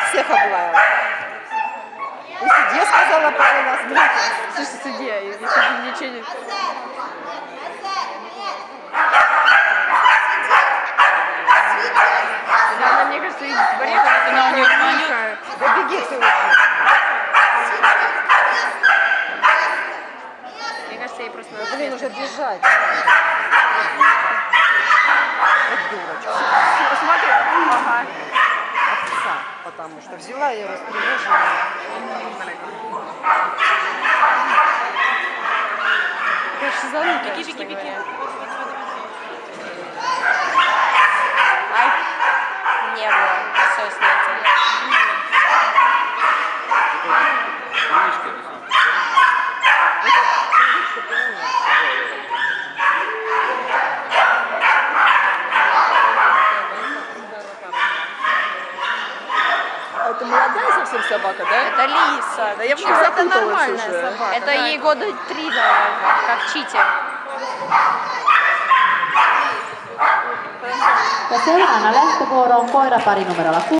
Всех облаяла. И судья сказала пару раз. Слушай, судья, если ты ничего не... Она, мне кажется, видит барьер, она у нее тихая. Да беги ты уже. Мне кажется, ей просто надо... Блин, уже бежать. Вот дурочка. Посмотри. Ага. Овца. Потому что взяла ее растревожила. Конечно, зануда, Беги, беги, беги. Ай, не было. Все снятие. Это молодая совсем собака, да? Это лиса. Да я бы Чё, это запуталась нормальная уже. собака. Это ей года 3, наверное, как читер. Ja seuraavana lähtövuoro on koirapari numerolla 6.